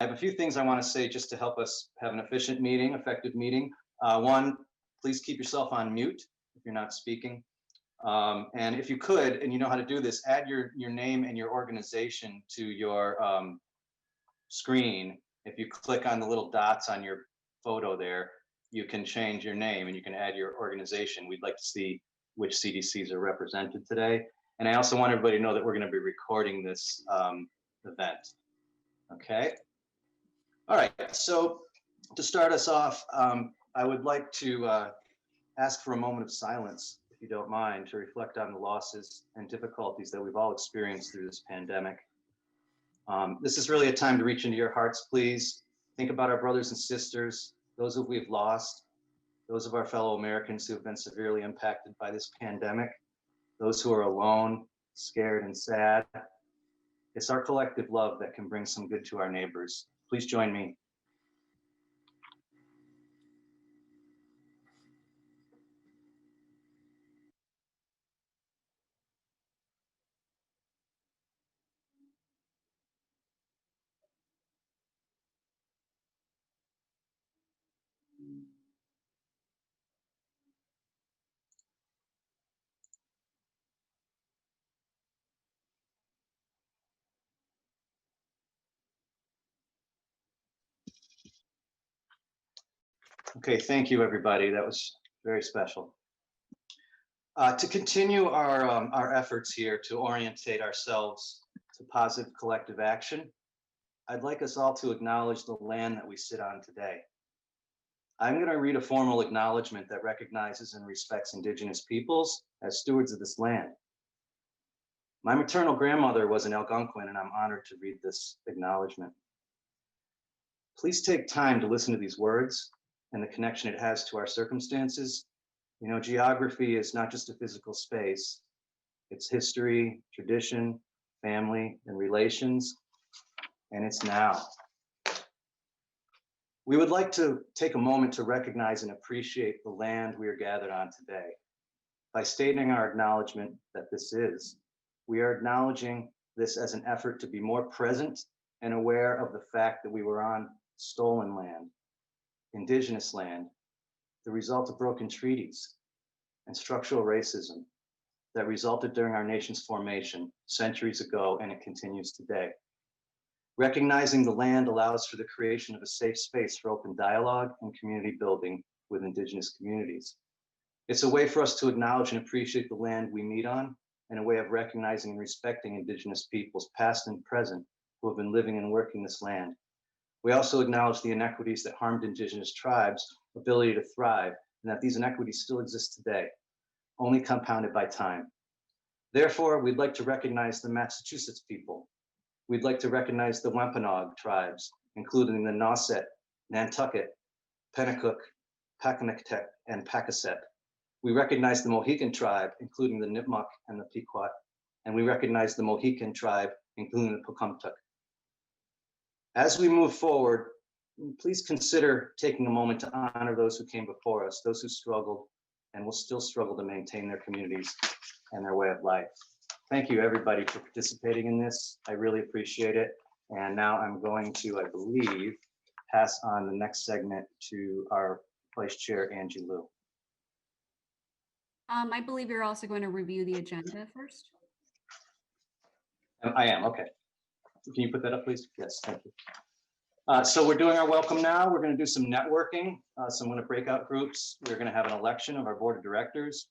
have a few things I want to say just to help us have an efficient meeting, effective meeting. One, please keep yourself on mute if you're not speaking. And if you could, and you know how to do this, add your name and your organization to your screen. If you click on the little dots on your photo there, you can change your name and you can add your organization. We'd like to see which CDCs are represented today. And I also want everybody to know that we're going to be recording this event. Okay. All right. So to start us off, I would like to ask for a moment of silence, if you don't mind, to reflect on the losses and difficulties that we've all experienced through this pandemic. This is really a time to reach into your hearts, please. Think about our brothers and sisters, those who we've lost, those of our fellow Americans who have been severely impacted by this pandemic, those who are alone, scared, and sad. It's our collective love that can bring some good to our neighbors. Please join me. Okay, thank you, everybody. That was very special. To continue our efforts here to orientate ourselves to positive collective action, I'd like us all to acknowledge the land that we sit on today. I'm going to read a formal acknowledgement that recognizes and respects Indigenous peoples as stewards of this land. My maternal grandmother was an Algonquin, and I'm honored to read this acknowledgement. Please take time to listen to these words and the connection it has to our circumstances. You know, geography is not just a physical space. It's history, tradition, family, and relations, and it's now. We would like to take a moment to recognize and appreciate the land we are gathered on today. By stating our acknowledgement that this is, we are acknowledging this as an effort to be more present and aware of the fact that we were on stolen land, Indigenous land, the result of broken treaties and structural racism that resulted during our nation's formation centuries ago, and it continues today. Recognizing the land allows for the creation of a safe space for open dialogue and community building with Indigenous communities. It's a way for us to acknowledge and appreciate the land we meet on, and a way of recognizing and respecting Indigenous peoples, past and present, who have been living and working this land. We also acknowledge the inequities that harmed Indigenous tribes' ability to thrive, and that these inequities still exist today, only compounded by time. Therefore, we'd like to recognize the Massachusetts people. We'd like to recognize the Wampanoag tribes, including the Nauset, Nantucket, Pennacook, Packanack, and Paccaset. We recognize the Mohican tribe, including the Nipmuc and the Pequot, and we recognize the Mohican tribe, including the Pocumtuck. As we move forward, please consider taking a moment to honor those who came before us, those who struggled and will still struggle to maintain their communities and their way of life. Thank you, everybody, for participating in this. I really appreciate it. And now I'm going to, I believe, pass on the next segment to our Vice Chair, Angie Liu. I believe you're also going to review the agenda first. I am, okay. Can you put that up, please? Yes, thank you. So we're doing our welcome now. We're going to do some networking, some breakout groups. We're going to have an election of our board of directors.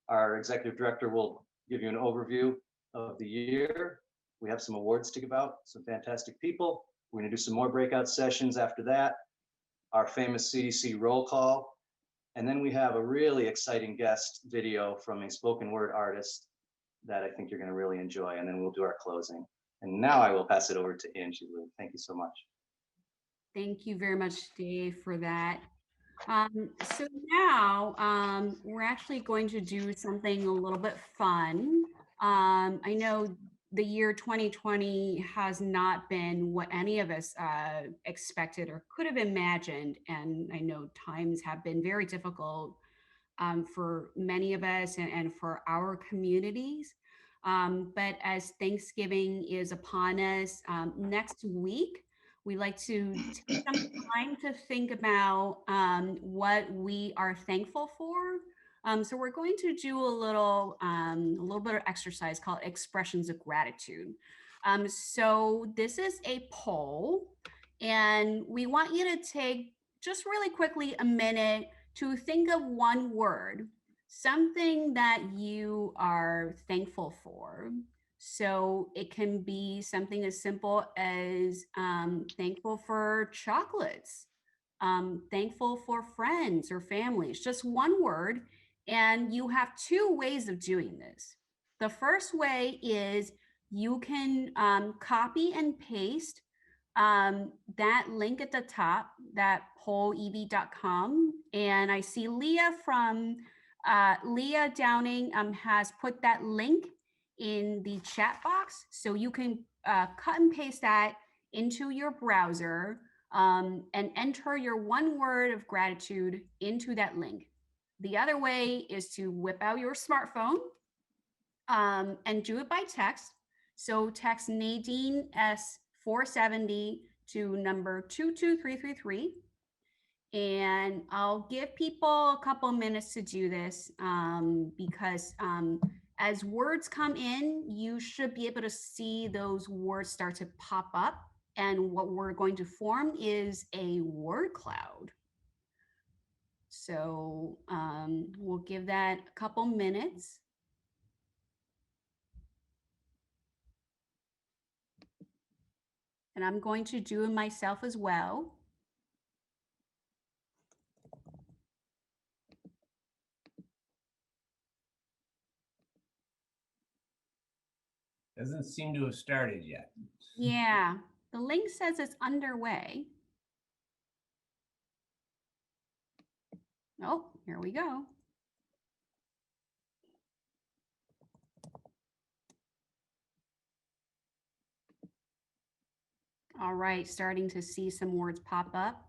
Our executive director will give you an overview of the year. We have some awards to give out, some fantastic people. We're going to do some more breakout sessions after that, our famous CDC roll call. And then we have a really exciting guest video from a spoken word artist that I think you're going to really enjoy. And then we'll do our closing. And now I will pass it over to Angie Liu. Thank you so much. Thank you very much, Dave, for that. So now we're actually going to do something a little bit fun. I know the year 2020 has not been what any of us expected or could have imagined. And I know times have been very difficult for many of us and for our communities. But as Thanksgiving is upon us, next week, We like to take some time to think about what we are thankful for. So we're going to do a little bit of exercise called expressions of gratitude. So this is a poll, and we want you to take just really quickly a minute to think of one word, something that you are thankful for. So it can be something as simple as thankful for chocolates, thankful for friends or families, just one word. And you have two ways of doing this. The first way is you can copy and paste that link at the top, that pollev.com. And I see Leah Downing has put that link in the chat box. So you can cut and paste that into your browser and enter your one word of gratitude into that link. The other way is to whip out your smartphone and do it by text. So text Nadine S470 to number 22333. And I'll give people a couple minutes to do this because as words come in, you should be able to see those words start to pop up. And what we're going to form is a word cloud. So we'll give that a couple minutes. And I'm going to do it myself as well. Doesn't seem to have started yet. Yeah, the link says it's underway. Oh, here we go. All right, starting to see some words pop up.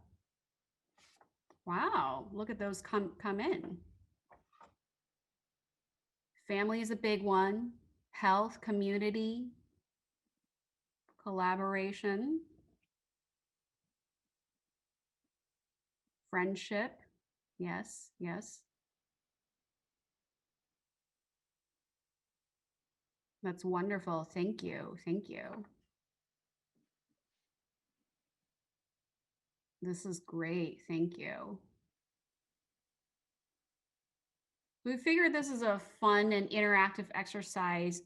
Wow, look at those come in. Family is a big one. Health, community, collaboration, friendship. Yes, yes. That's wonderful. Thank you. Thank you. This is great. Thank you. We figured this is a fun and interactive exercise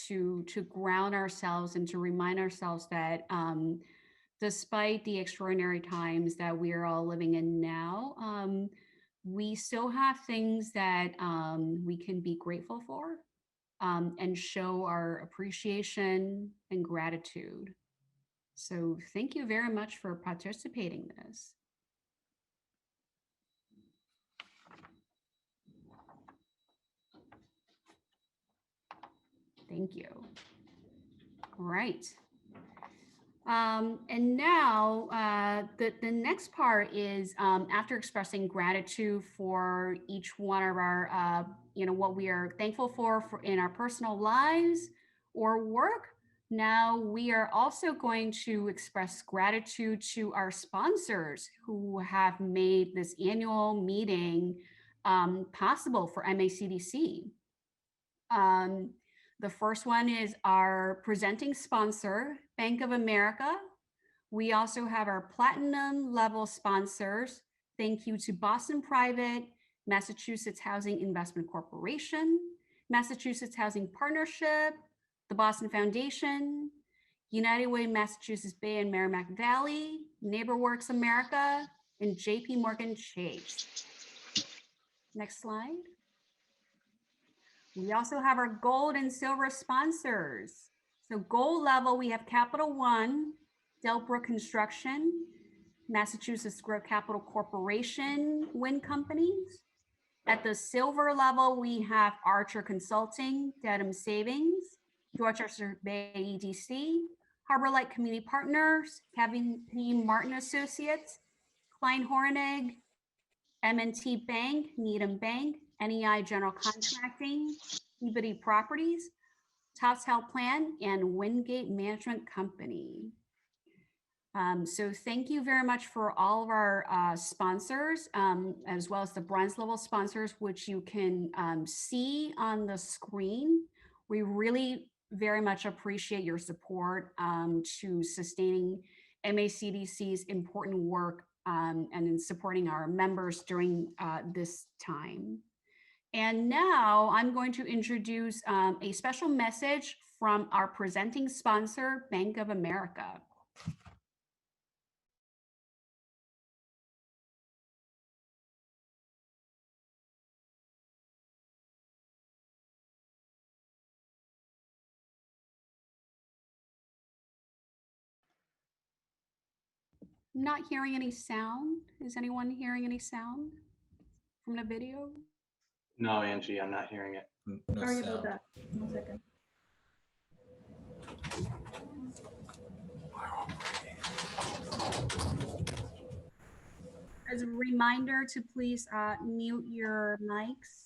to ground ourselves and to remind ourselves that despite the extraordinary times that we are all living in now, we still have things that we can be grateful for and show our appreciation and gratitude. So thank you very much for participating in this. Thank you. All right. And now the next part is after expressing gratitude for each one of our, what we are thankful for in our personal lives or work. Now we are also going to express gratitude to our sponsors who have made this annual meeting possible for MACDC. The first one is our presenting sponsor, Bank of America. We also have our platinum level sponsors. Thank you to Boston Private, Massachusetts Housing Investment Corporation, Massachusetts Housing Partnership, the Boston Foundation, United Way Massachusetts Bay and Merrimack Valley, NeighborWorks America, and JP Morgan Chase. Next slide. We also have our gold and silver sponsors. So gold level, we have Capital One, Delbrook Construction, Massachusetts Growth Capital Corporation, Wind Companies. At the silver level, we have Archer Consulting, Dedham Savings, Dorchester Bay EDC, Harbor Light Community Partners, Kevin P. Martin Associates, Klein Hornig, M&T Bank, Needham Bank, NEI General Contracting, Peabody Properties, Topps Health Plan, and Wingate Management Company. So thank you very much for all of our sponsors, as well as the bronze level sponsors, which you can see on the screen. We really very much appreciate your support to sustaining MACDC's important work and in supporting our members during this time. And now I'm going to introduce a special message from our presenting sponsor, Bank of America. I'm not hearing any sound. Is anyone hearing any sound from the video? No, Angie, I'm not hearing it. No Sorry sound. about that. 1 second. As a reminder to please mute your mics.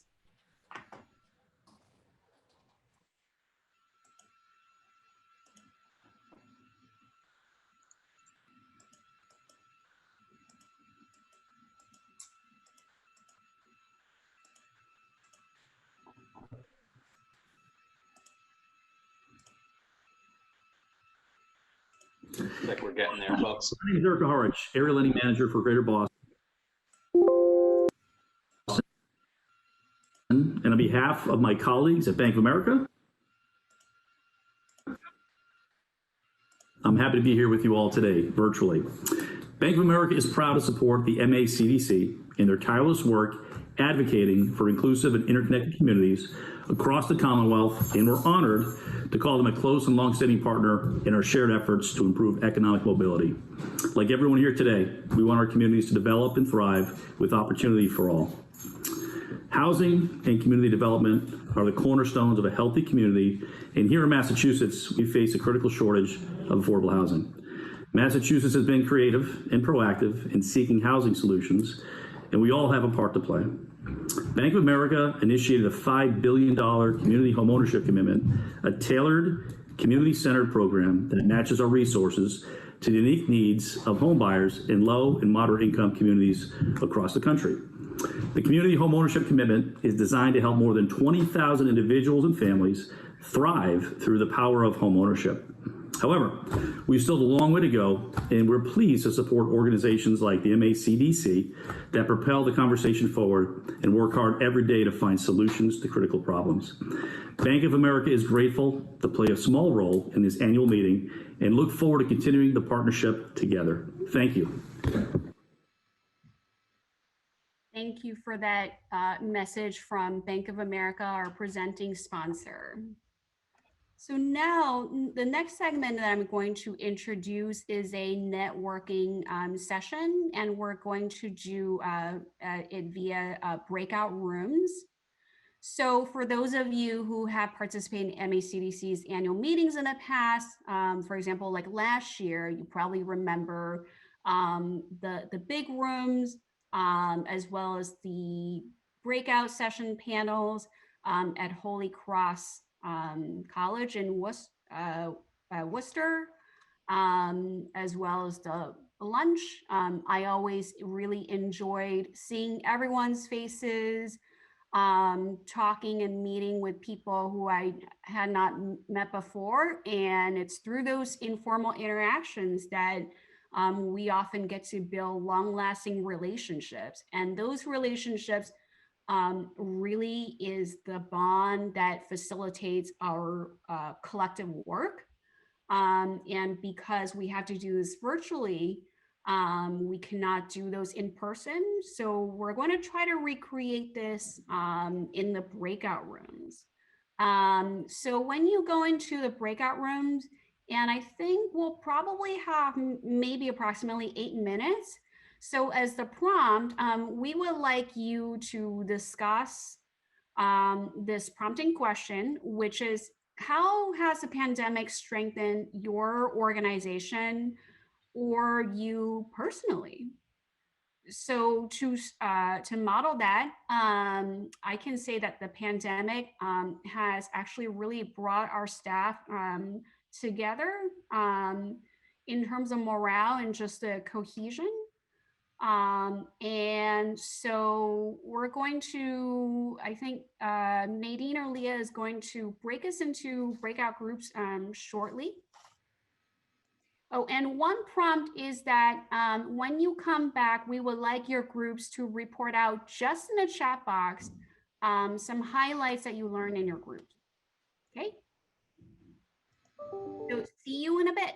Looks like we're getting there, folks. My name is Eric Harwich, Area Lending Manager for Greater Boston. And on behalf of my colleagues at Bank of America, I'm happy to be here with you all today, virtually. Bank of America is proud to support the MACDC in their tireless work advocating for inclusive and interconnected communities across the Commonwealth, and we're honored to call them a close and longstanding partner in our shared efforts to improve economic mobility. Like everyone here today, we want our communities to develop and thrive with opportunity for all. Housing and community development are the cornerstones of a healthy community, and here in Massachusetts, we face a critical shortage of affordable housing. Massachusetts has been creative and proactive in seeking housing solutions, and we all have a part to play. Bank of America initiated a $5 billion community homeownership commitment, a tailored, community-centered program that matches our resources to the unique needs of home buyers in low and moderate income communities across the country. The community homeownership commitment is designed to help more than 20,000 individuals and families thrive through the power of homeownership. However, we still have a long way to go, and we're pleased to support organizations like the MACDC that propel the conversation forward and work hard every day to find solutions to critical problems. Bank of America is grateful to play a small role in this annual meeting and look forward to continuing the partnership together. Thank you. Thank you for that message from Bank of America, our presenting sponsor. So now the next segment that I'm going to introduce is a networking session, and we're going to do it via breakout rooms. So for those of you who have participated in MACDC's annual meetings in the past, for example, like last year, you probably remember the big rooms, as well as the breakout session panels at Holy Cross College in Worcester, as well as the lunch. I always really enjoyed seeing everyone's faces, talking and meeting with people who I had not met before. And it's through those informal interactions that we often get to build long-lasting relationships. And those relationships really is the bond that facilitates our collective work. And because we have to do this virtually, we cannot do those in person. So we're going to try to recreate this in the breakout rooms. So when you go into the breakout rooms, and I think we'll probably have maybe approximately 8 minutes. So as the prompt, we would like you to discuss this prompting question, which is, how has the pandemic strengthened your organization or you personally? So to model that, I can say that the pandemic has actually really brought our staff together. in terms of morale and just the cohesion. And so we're going to, I think Nadine or Leah is going to break us into breakout groups shortly. Oh, and one prompt is that when you come back, we would like your groups to report out just in the chat box some highlights that you learned in your group. Okay. So see you in a bit.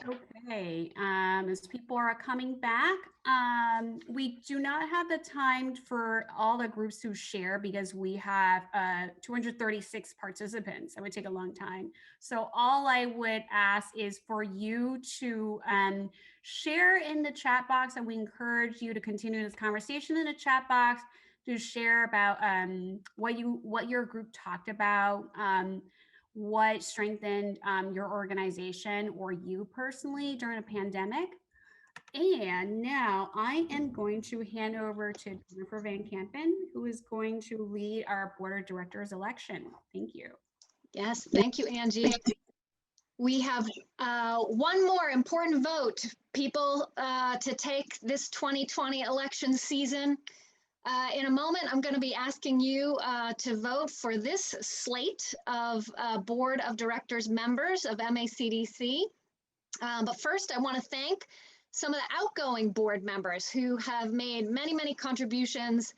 Okay, as people are coming back, we do not have the time for all the groups to share because we have 236 participants. That would take a long time. So all I would ask is for you to share in the chat box, and we encourage you to continue this conversation in the chat box to share about what your group talked about. What strengthened your organization or you personally during a pandemic. And now I am going to hand over to Jennifer Van Kampen, who is going to lead our board of directors election. Thank you. Yes, thank you, Angie. We have one more important vote, people, to take this 2020 election season. In a moment, I'm going to be asking you to vote for this slate of Board of Directors members of MACDC. But first, I want to thank some of the outgoing board members who have made many, many contributions,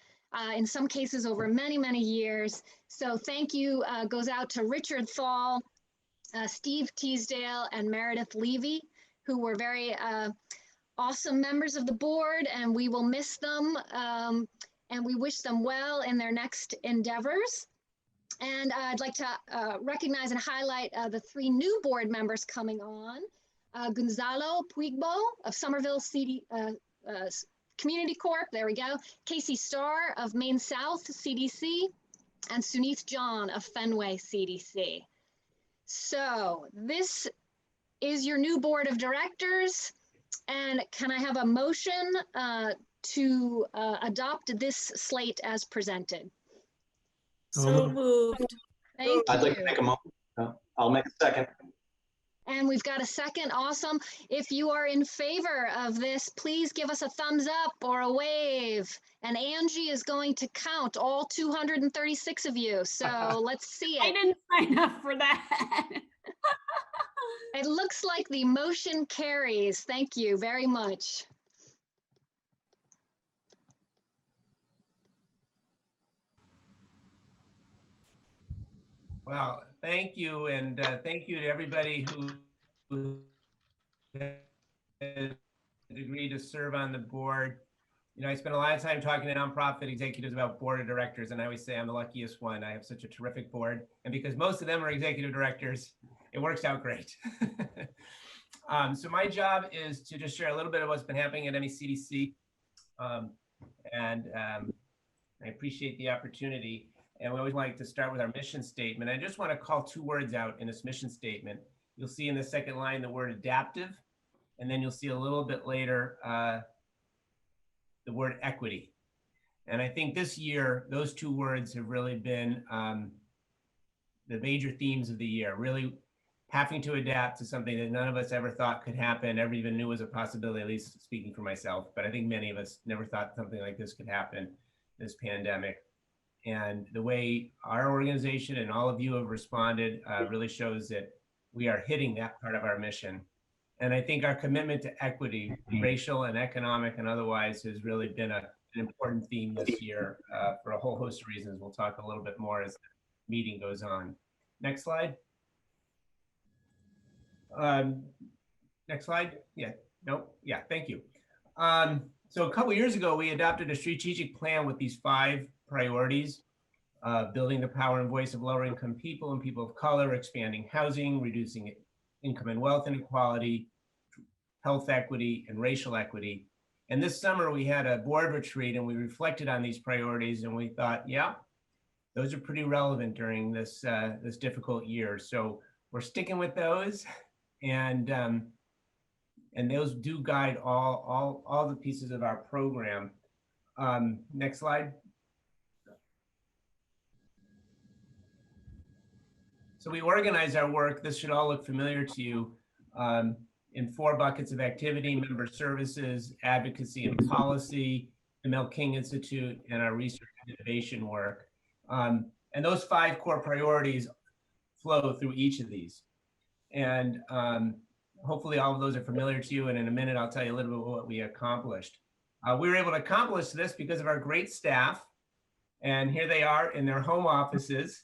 in some cases over many, many years. So thank you goes out to Richard Thal, Steve Teasdale, and Meredith Levy, who were very awesome members of the board, and we will miss them. And we wish them well in their next endeavors. And I'd like to recognize and highlight the three new board members coming on. Gonzalo Puigbo of Somerville Community Corp, there we go. Casey Starr of Maine South CDC, and Sunith John of Fenway CDC. So this is your new board of directors. And can I have a motion to adopt this slate as presented? So moved. Thank I'd like to you. make a motion. I'll make a second. And we've got a second. Awesome. If you are in favor of this, please give us a thumbs up or a wave. And Angie is going to count all 236 of you. So let's see I it. didn't sign up for that. It looks like the motion carries. Thank you very much. Well, thank you, and thank you to everybody who has agreed to serve on the board. You know, I spend a lot of time talking to nonprofit executives about board of directors, and I always say I'm the luckiest one. I have such a terrific board, and because most of them are executive directors, it works out great. So my job is to just share a little bit of what's been happening at MACDC, and I appreciate the opportunity. And we always like to start with our mission statement. I just want to call two words out in this mission statement. You'll see in the second line the word adaptive, and then you'll see a little bit later the word equity. And I think this year, those two words have really been the major themes of the year, really having to adapt to something that none of us ever thought could happen, never even knew was a possibility, at least speaking for myself. But I think many of us never thought something like this could happen, this pandemic. And the way our organization and all of you have responded really shows that we are hitting that part of our mission. And I think our commitment to equity, racial and economic and otherwise, has really been an important theme this year for a whole host of reasons. We'll talk a little bit more as the meeting goes on. Next slide. Next slide. Yeah, nope. Yeah, thank you. So a couple years ago, we adopted a strategic plan with these 5 priorities: building the power and voice of lower income people and people of color, expanding housing, reducing income and wealth inequality, health equity, and racial equity. And this summer we had a board retreat and we reflected on these priorities, and we thought, yeah, those are pretty relevant during this this difficult year. So we're sticking with those, and those do guide all the pieces of our program. Next slide. So we organize our work, this should all look familiar to you, in 4 buckets of activity: member services, advocacy and policy, the Mel King Institute, and our research and innovation work. And those 5 core priorities flow through each of these. And hopefully all of those are familiar to you, and in a minute I'll tell you a little bit what we accomplished. We were able to accomplish this because of our great staff, and here they are in their home offices.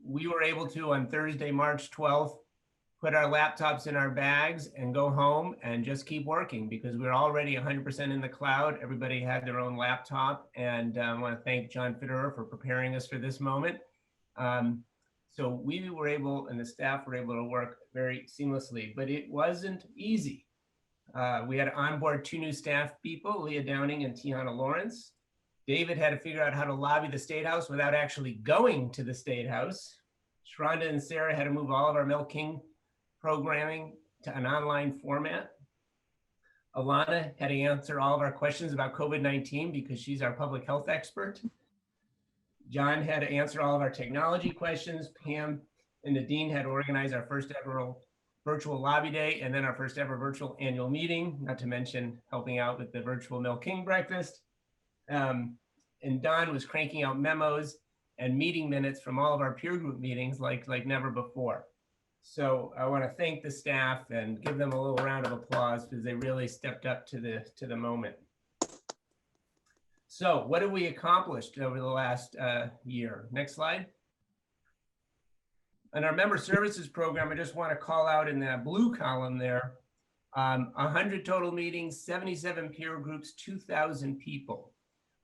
We were able to, on Thursday, March 12th, put our laptops in our bags and go home and just keep working because we're already 100% in the cloud. Everybody had their own laptop, and I want to thank John Fitterer for preparing us for this moment. So we were able, and the staff were able to work very seamlessly, but it wasn't easy. We had to onboard 2 new staff people, Leah Downing and Tiana Lawrence. David had to figure out how to lobby the State House without actually going to the State House. Sharonda and Sarah had to move all of our Mel King programming to an online format. Alana had to answer all of our questions about COVID-19 because she's our public health expert. John had to answer all of our technology questions. Pam and Nadine had to organize our first ever virtual lobby day and then our first ever virtual annual meeting, not to mention helping out with the virtual Mel King breakfast. And Don was cranking out memos and meeting minutes from all of our peer group meetings like never before. So I want to thank the staff and give them a little round of applause because they really stepped up to the moment. So what have we accomplished over the last year? Next slide. In our member services program, I just want to call out in that blue column there, 100 total meetings, 77 peer groups, 2,000 people.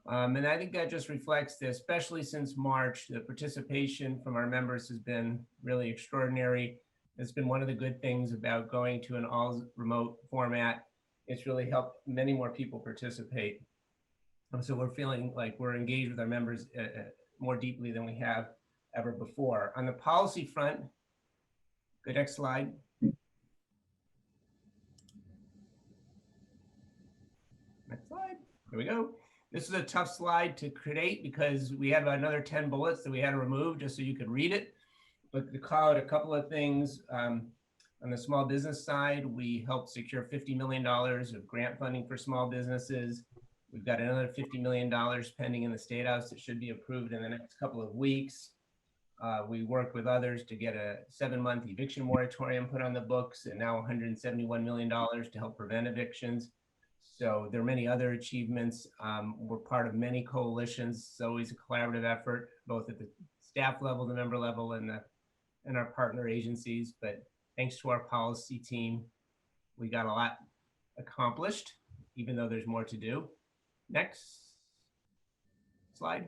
And I think that just reflects this, especially since March, the participation from our members has been really extraordinary. It's been one of the good things about going to an all remote format. It's really helped many more people participate. So we're feeling like we're engaged with our members more deeply than we have ever before. On the policy front, the next slide. Next slide, here we go. This is a tough slide to create because we had about another 10 bullets that we had to remove just so you could read it. But to call out a couple of things, on the small business side, we helped secure $50 million of grant funding for small businesses. We've got another $50 million pending in the State House that should be approved in the next couple of weeks. We worked with others to get a 7-month eviction moratorium put on the books and now $171 million to help prevent evictions. So there are many other achievements. We're part of many coalitions. It's always a collaborative effort, both at the staff level, the member level, and our partner agencies. But thanks to our policy team, we got a lot accomplished, even though there's more to do. Next slide.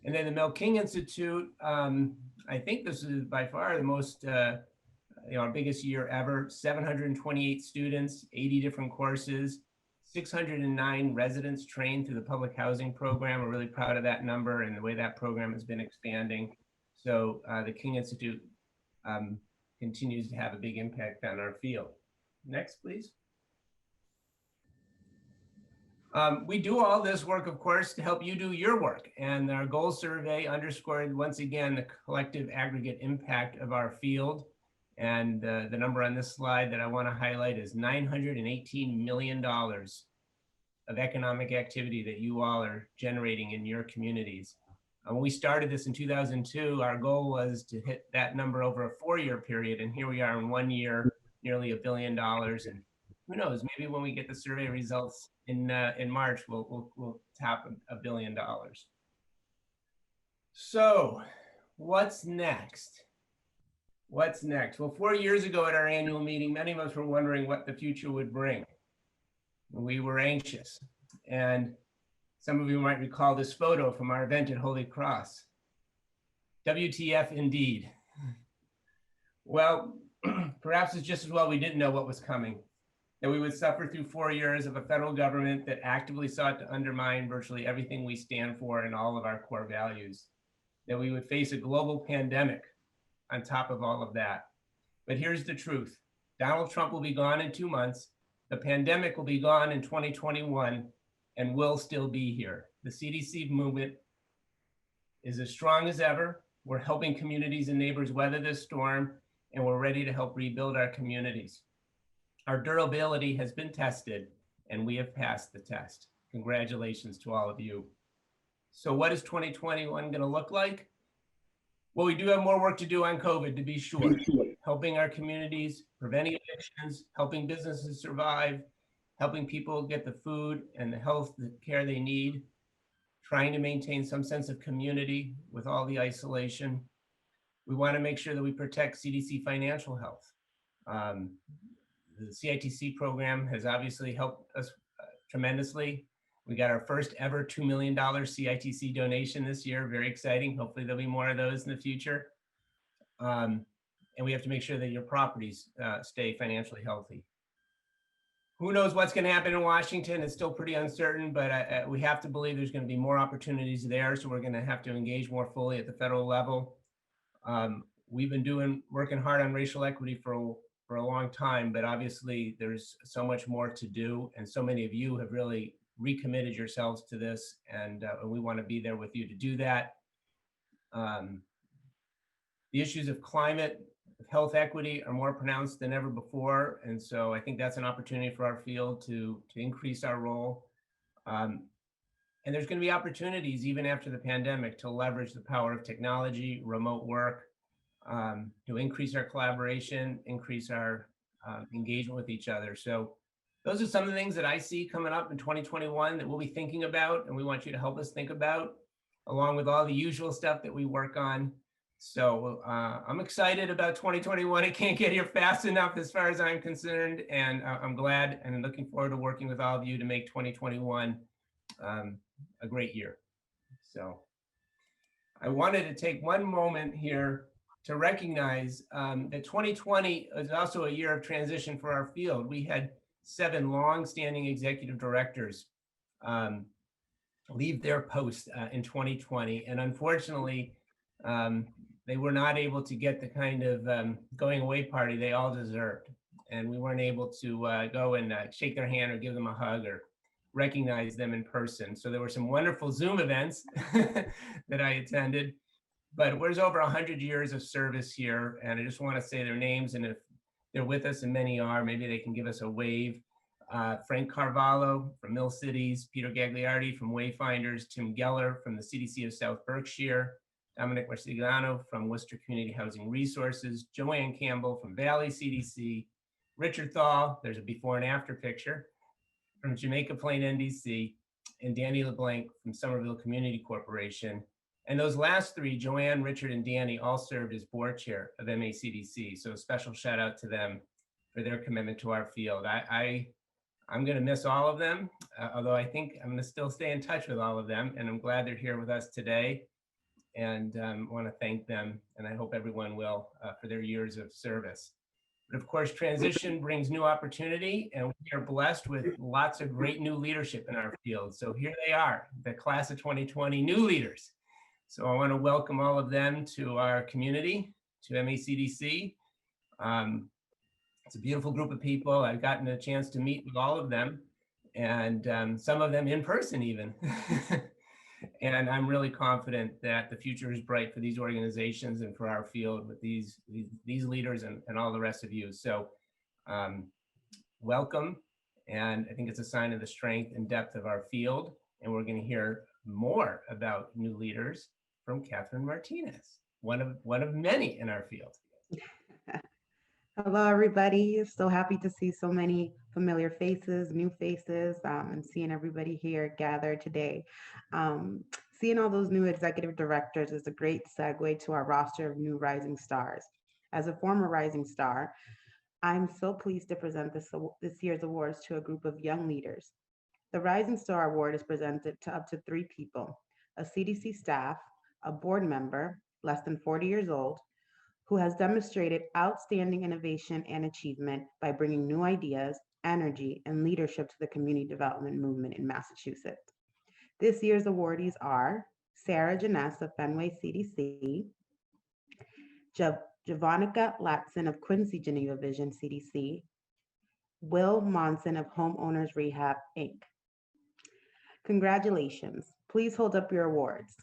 And then the Mel King Institute, I think this is by far the most, our biggest year ever. 728 students, 80 different courses, 609 residents trained through the public housing program. We're really proud of that number and the way that program has been expanding. So the King Institute continues to have a big impact on our field. Next, please. We do all this work, of course, to help you do your work. And our goal survey underscored once again the collective aggregate impact of our field. And the number on this slide that I want to highlight is $918 million of economic activity that you all are generating in your communities. When we started this in 2002, our goal was to hit that number over a 4-year period. And here we are in 1 year, nearly $1 billion. And who knows, maybe when we get the survey results in March, we'll tap $1 billion. So what's next? What's next? Well, 4 years ago at our annual meeting, many of us were wondering what the future would bring. We were anxious. And some of you might recall this photo from our event at Holy Cross. WTF indeed. Well, perhaps it's just as well we didn't know what was coming, that we would suffer through 4 years of a federal government that actively sought to undermine virtually everything we stand for and all of our core values, that we would face a global pandemic on top of all of that. But here's the truth. Donald Trump will be gone in 2 months. The pandemic will be gone in 2021 and will still be here. The CDC movement is as strong as ever. We're helping communities and neighbors weather this storm, and we're ready to help rebuild our communities. Our durability has been tested, and we have passed the test. Congratulations to all of you. So what is 2021 going to look like? Well, we do have more work to do on COVID, to be sure. Helping our communities, preventing evictions, helping businesses survive, helping people get the food and the health care they need, trying to maintain some sense of community with all the isolation. We want to make sure that we protect CDC financial health. The CITC program has obviously helped us tremendously. We got our first ever $2 million CITC donation this year. Very exciting. Hopefully there'll be more of those in the future. And we have to make sure that your properties stay financially healthy. Who knows what's going to happen in Washington? It's still pretty uncertain, but we have to believe there's going to be more opportunities there. So we're going to have to engage more fully at the federal level. We've been working hard on racial equity for a long time, but obviously there's so much more to do. And so many of you have really recommitted yourselves to this, and we want to be there with you to do that. The issues of climate, of health equity are more pronounced than ever before. And so I think that's an opportunity for our field to increase our role. And there's going to be opportunities even after the pandemic to leverage the power of technology, remote work, to increase our collaboration, increase our engagement with each other. So those are some of the things that I see coming up in 2021 that we'll be thinking about, and we want you to help us think about, along with all the usual stuff that we work on. So I'm excited about 2021. It can't get here fast enough as far as I'm concerned, and I'm glad and looking forward to working with all of you to make 2021 a great year. So I wanted to take one moment here to recognize that 2020 is also a year of transition for our field. We had 7 long-standing executive directors leave their posts in 2020, and unfortunately, they were not able to get the kind of going away party they all deserved. And we weren't able to go and shake their hand or give them a hug or recognize them in person. So there were some wonderful Zoom events that I attended, but there's over 100 years of service here. And I just want to say their names, and if they're with us, and many are, maybe they can give us a wave. Frank Carvalho from Mill Cities, Peter Gagliardi from Wayfinders, Tim Geller from the CDC of South Berkshire, Dominic Marcigliano from Worcester Community Housing Resources, Joanne Campbell from Valley CDC, Richard Thal, there's a before and after picture, from Jamaica Plain NDC, and Danny LeBlanc from Somerville Community Corporation. And those last 3, Joanne, Richard, and Danny, all served as board chair of MACDC. So a special shout out to them for their commitment to our field. I'm going to miss all of them, although I think I'm going to still stay in touch with all of them. And I'm glad they're here with us today, and want to thank them. And I hope everyone will for their years of service. But of course, transition brings new opportunity, and we are blessed with lots of great new leadership in our field. So here they are, the class of 2020 new leaders. So I want to welcome all of them to our community, to MACDC. It's a beautiful group of people. I've gotten a chance to meet with all of them, and some of them in person even. And I'm really confident that the future is bright for these organizations and for our field with these leaders and all the rest of you. So welcome. And I think it's a sign of the strength and depth of our field. And we're going to hear more about new leaders from Catherine Martinez, one of many in our field. Hello, everybody. So happy to see so many familiar faces, new faces, and seeing everybody here gathered today. Seeing all those new executive directors is a great segue to our roster of new rising stars. As a former rising star, I'm so pleased to present this year's awards to a group of young leaders. The Rising Star Award is presented to up to 3 people: a CDC staff, a board member, less than 40 years old, who has demonstrated outstanding innovation and achievement by bringing new ideas, energy, and leadership to the community development movement in Massachusetts. This year's awardees are Sarah Janess of Fenway CDC, Javonica Latson of Quincy Geneva Vision CDC, Will Monson of Homeowners Rehab, Inc. Congratulations. Please hold up your awards.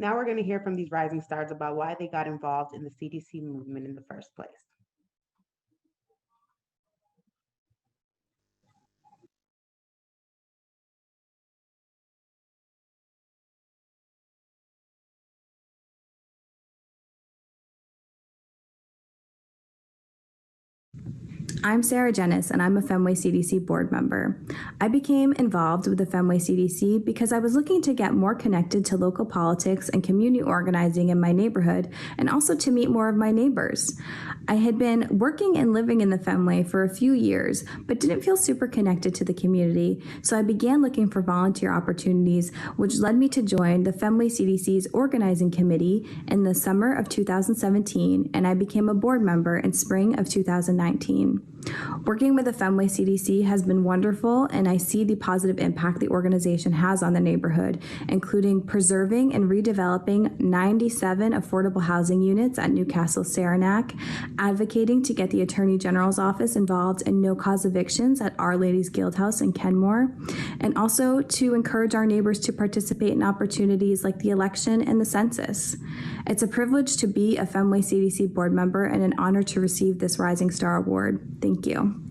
Now we're going to hear from these rising stars about why they got involved in the CDC movement in the first place. I'm Sarah Jennis, and I'm a Fenway CDC board member. I became involved with the Fenway CDC because I was looking to get more connected to local politics and community organizing in my neighborhood, and also to meet more of my neighbors. I had been working and living in the Fenway for a few years, but didn't feel super connected to the community, so I began looking for volunteer opportunities, which led me to join the Fenway CDC's organizing committee in the summer of 2017, and I became a board member in spring of 2019. Working with the Fenway CDC has been wonderful, and I see the positive impact the organization has on the neighborhood, including preserving and redeveloping 97 affordable housing units at Newcastle Saranac, advocating to get the Attorney General's office involved in no-cause evictions at Our Ladies Guildhouse in Kenmore, and also to encourage our neighbors to participate in opportunities like the election and the census. It's a privilege to be a Fenway CDC board member and an honor to receive this Rising Star Award. Thank you.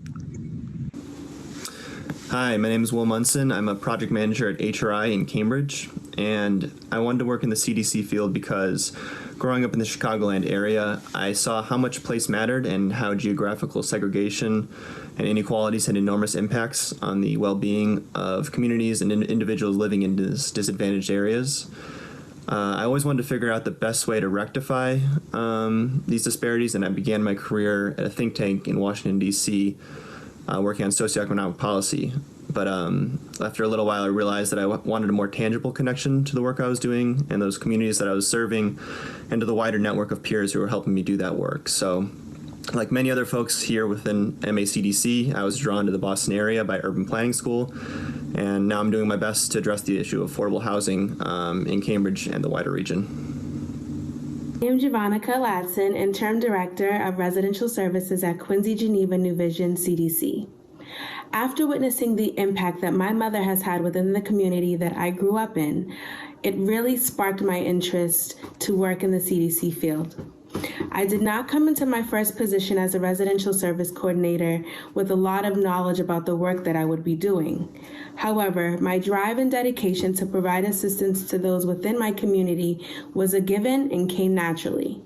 Hi, my name is Will Munson. I'm a project manager at HRI in Cambridge, and I wanted to work in the CDC field because growing up in the Chicagoland area, I saw how much place mattered and how geographical segregation and inequalities had enormous impacts on the well-being of communities and individuals living in disadvantaged areas. I always wanted to figure out the best way to rectify these disparities, and I began my career at a think tank in Washington, D.C., working on socioeconomic policy. But after a little while, I realized that I wanted a more tangible connection to the work I was doing and those communities that I was serving, and to the wider network of peers who were helping me do that work. So, like many other folks here within MACDC, I was drawn to the Boston area by Urban Planning School, and now I'm doing my best to address the issue of affordable housing in Cambridge and the wider region. I'm Javonica Latson, Interim Director of Residential Services at Quincy Geneva New Vision CDC. After witnessing the impact that my mother has had within the community that I grew up in, it really sparked my interest to work in the CDC field. I did not come into my first position as a residential service coordinator with a lot of knowledge about the work that I would be doing. However, my drive and dedication to provide assistance to those within my community was a given and came naturally.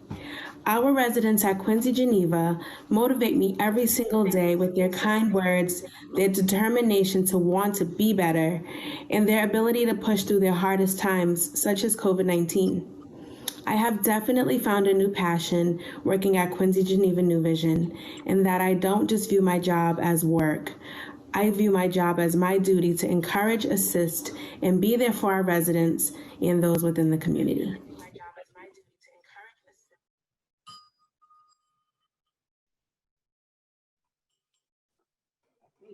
Our residents at Quincy Geneva motivate me every single day with their kind words, their determination to want to be better, and their ability to push through their hardest times, such as COVID-19. I have definitely found a new passion working at Quincy Geneva New Vision, in that I don't just view my job as work. I view my job as my duty to encourage, assist, and be there for our residents and those within the community.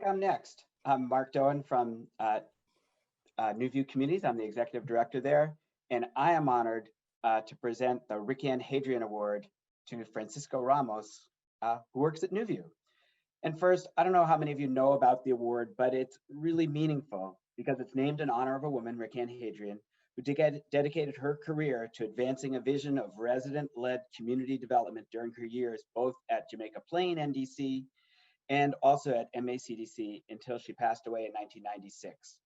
I'm next. I'm Mark Doan from New View Communities. I'm the executive director there, and I am honored to present the Rick Ann Hadrian Award to Francisco Ramos, who works at New View. And first, I don't know how many of you know about the award, but it's really meaningful because it's named in honor of a woman, Rick Ann Hadrian, who dedicated her career to advancing a vision of resident-led community development during her years, both at Jamaica Plain, NDC, and also at MACDC until she passed away in 1996.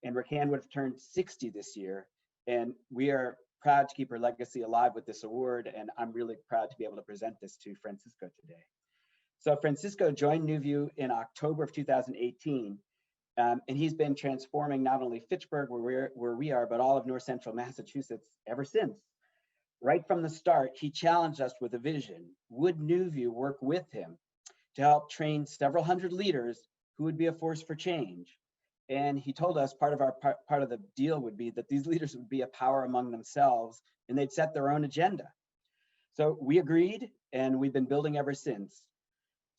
And Rick Ann would have turned 60 this year, and we are proud to keep her legacy alive with this award, and I'm really proud to be able to present this to Francisco today. So Francisco joined New View in October of 2018, and he's been transforming not only Fitchburg, where we are, but all of North Central Massachusetts ever since. Right from the start, he challenged us with a vision. Would New View work with him to help train several hundred leaders who would be a force for change? And he told us part of the deal would be that these leaders would be a power among themselves and they'd set their own agenda. So we agreed, and we've been building ever since.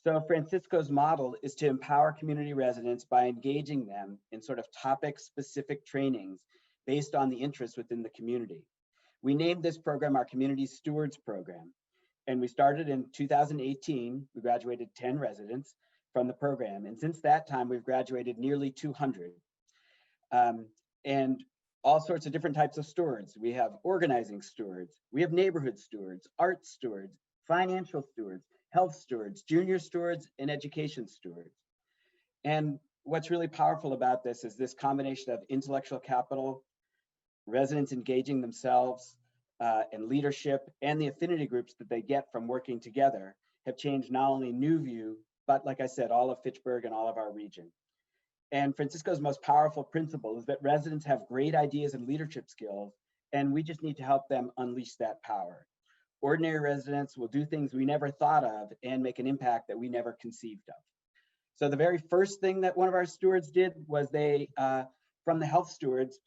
So Francisco's model is to empower community residents by engaging them in sort of topic-specific trainings based on the interests within the community. We named this program our Community Stewards Program, and we started in 2018. We graduated 10 residents from the program, and since that time, we've graduated nearly 200. And all sorts of different types of stewards. We have organizing stewards, we have neighborhood stewards, art stewards, financial stewards, health stewards, junior stewards, and education stewards. And what's really powerful about this is this combination of intellectual capital, residents engaging themselves, and leadership, and the affinity groups that they get from working together have changed not only New View, but like I said, all of Fitchburg and all of our region. And Francisco's most powerful principle is that residents have great ideas and leadership skills, and we just need to help them unleash that power. Ordinary residents will do things we never thought of and make an impact that we never conceived of. So the very first thing that one of our stewards did was from the health stewards,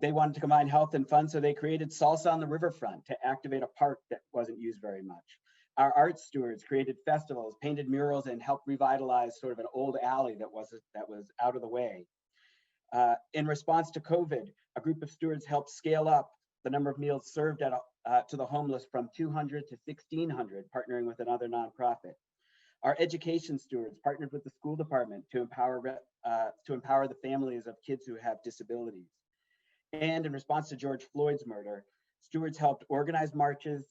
they wanted to combine health and fun, so they created Salsa on the Riverfront to activate a park that wasn't used very much. Our art stewards created festivals, painted murals, and helped revitalize sort of an old alley that was out of the way. In response to COVID, a group of stewards helped scale up the number of meals served to the homeless from 200 to 1,600, partnering with another nonprofit. Our education stewards partnered with the school department to empower the families of kids who have disabilities. And in response to George Floyd's murder, stewards helped organize marches,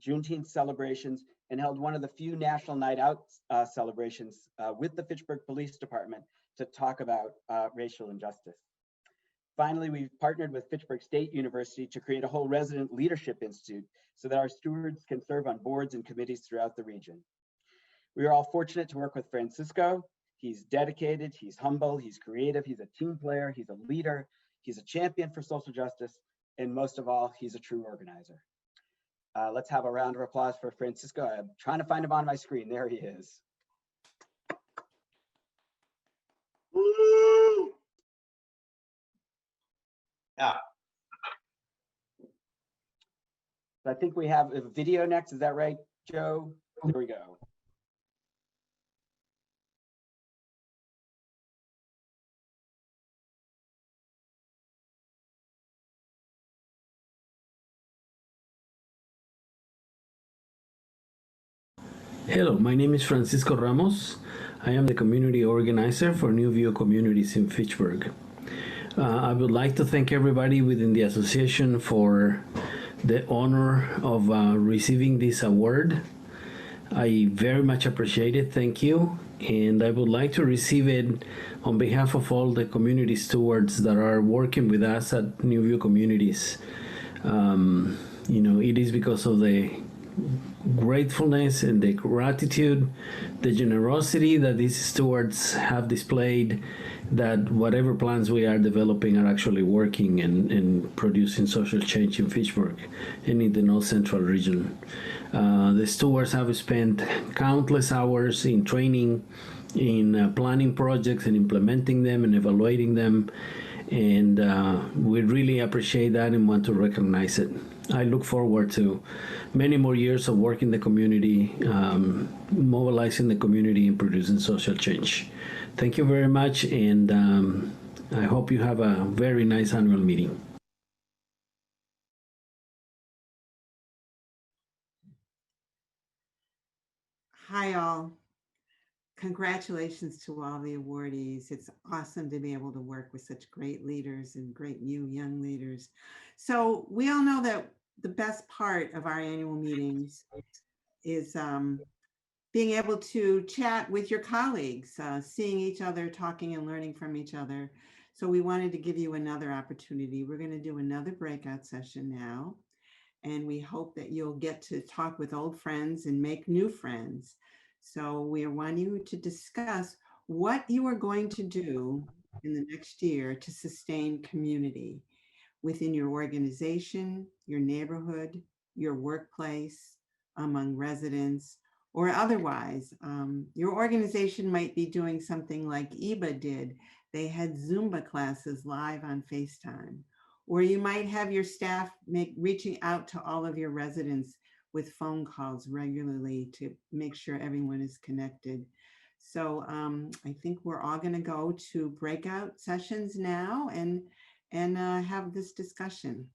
Juneteenth celebrations, and held one of the few national night out celebrations with the Fitchburg Police Department to talk about racial injustice. Finally, we've partnered with Fitchburg State University to create a whole resident leadership institute so that our stewards can serve on boards and committees throughout the region. We are all fortunate to work with Francisco. He's dedicated, he's humble, he's creative, he's a team player, he's a leader, he's a champion for social justice, and most of all, he's a true organizer. Let's have a round of applause for Francisco. I'm trying to find him on my screen. There he is. Woo! Yeah. I think we have a video next. Is that right, Joe? There we go. Hello, my name is Francisco Ramos. I am the community organizer for New View Communities in Fitchburg. I would like to thank everybody within the association for the honor of receiving this award. I very much appreciate it. Thank you. And I would like to receive it on behalf of all the community stewards that are working with us at New View Communities. It is because of the gratefulness and the gratitude, the generosity that these stewards have displayed, that whatever plans we are developing are actually working and producing social change in Fitchburg and in the North Central region. The stewards have spent countless hours in training, in planning projects and implementing them and evaluating them. And we really appreciate that and want to recognize it. I look forward to many more years of working the community, mobilizing the community and producing social change. Thank you very much, and I hope you have a very nice annual meeting. Hi, all. Congratulations to all the awardees. It's awesome to be able to work with such great leaders and great new young leaders. So we all know that the best part of our annual meetings is being able to chat with your colleagues, seeing each other, talking and learning from each other. So we wanted to give you another opportunity. We're going to do another breakout session now. And we hope that you'll get to talk with old friends and make new friends. So we want you to discuss what you are going to do in the next year to sustain community within your organization, your neighborhood, your workplace, among residents, or otherwise. Your organization might be doing something like EBA did. They had Zumba classes live on FaceTime. Or you might have your staff reaching out to all of your residents with phone calls regularly to make sure everyone is connected. So I think we're all going to go to breakout sessions now and have this discussion.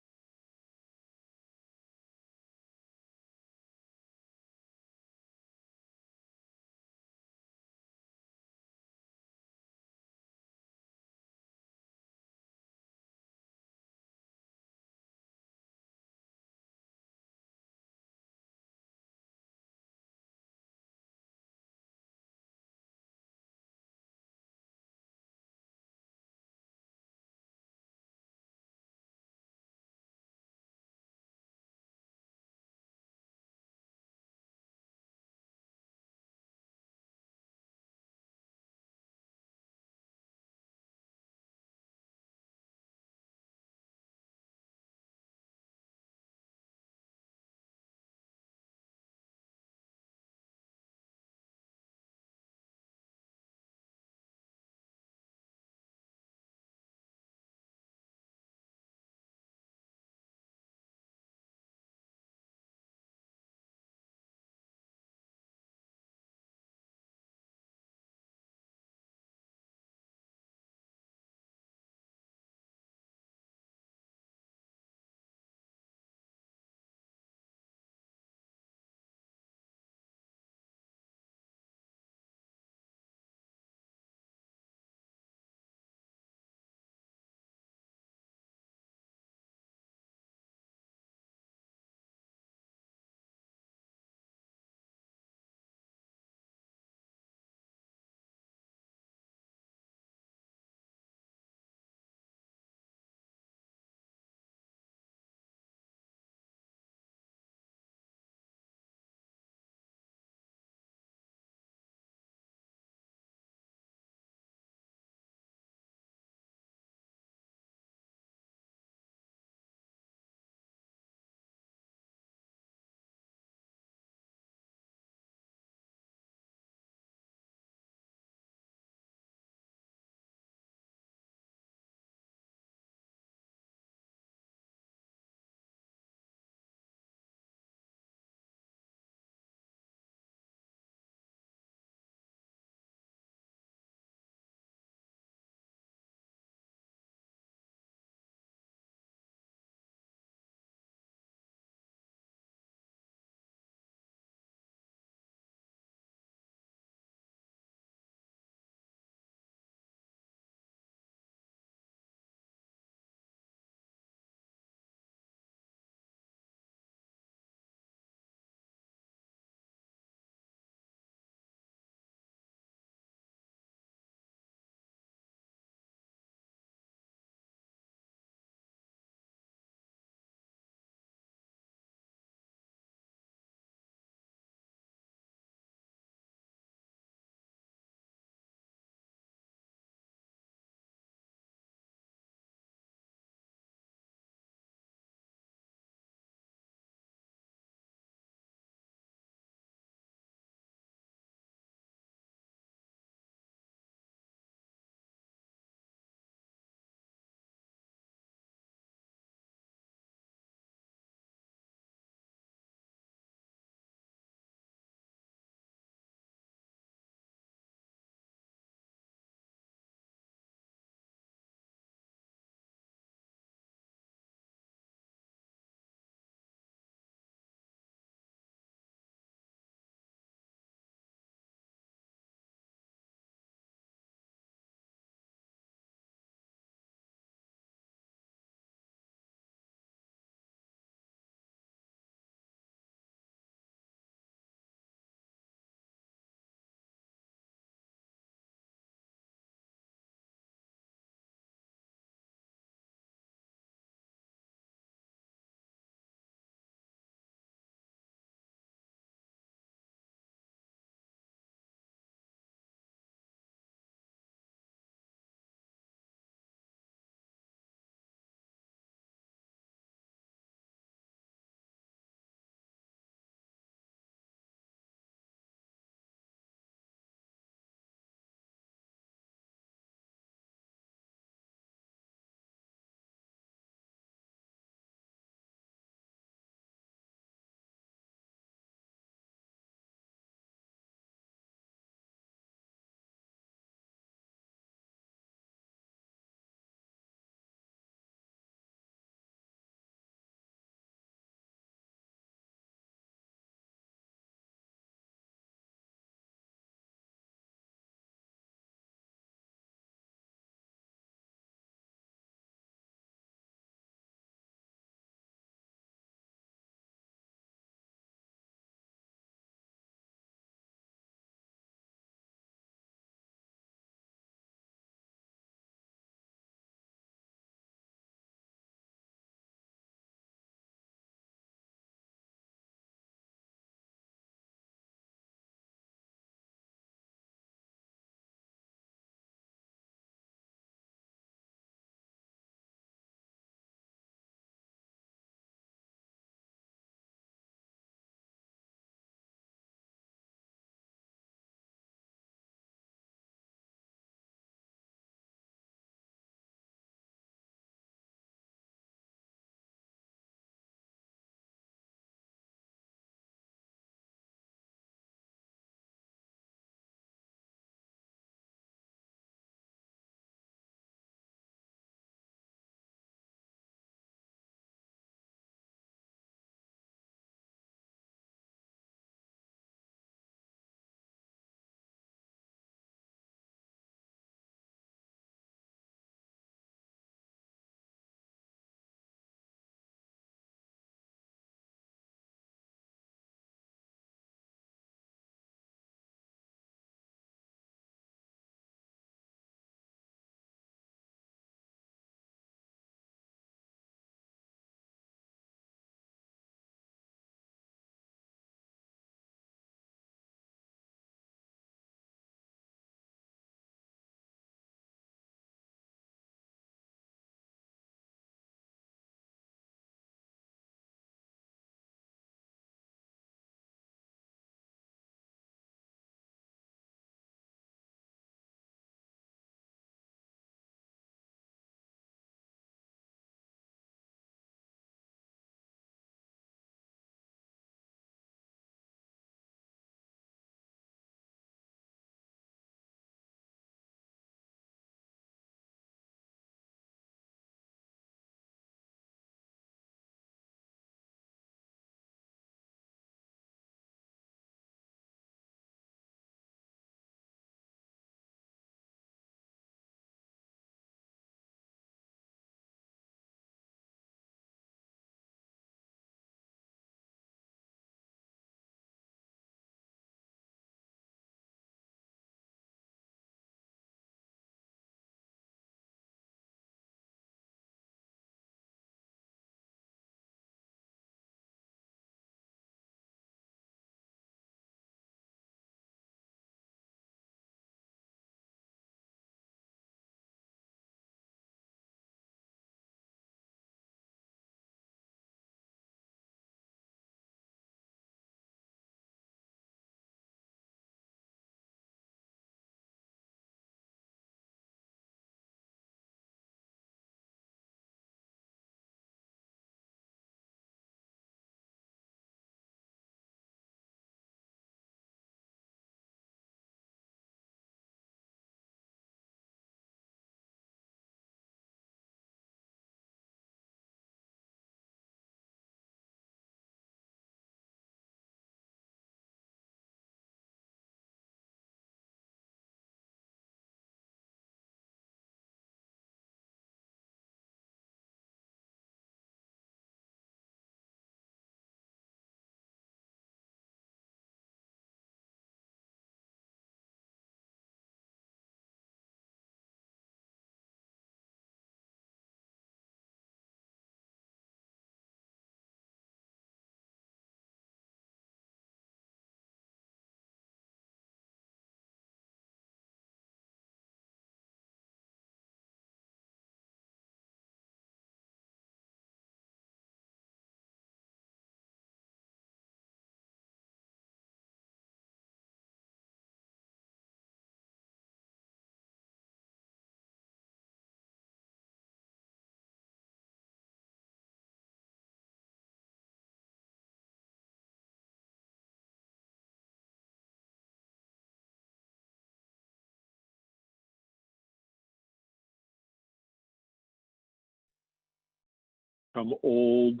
from old,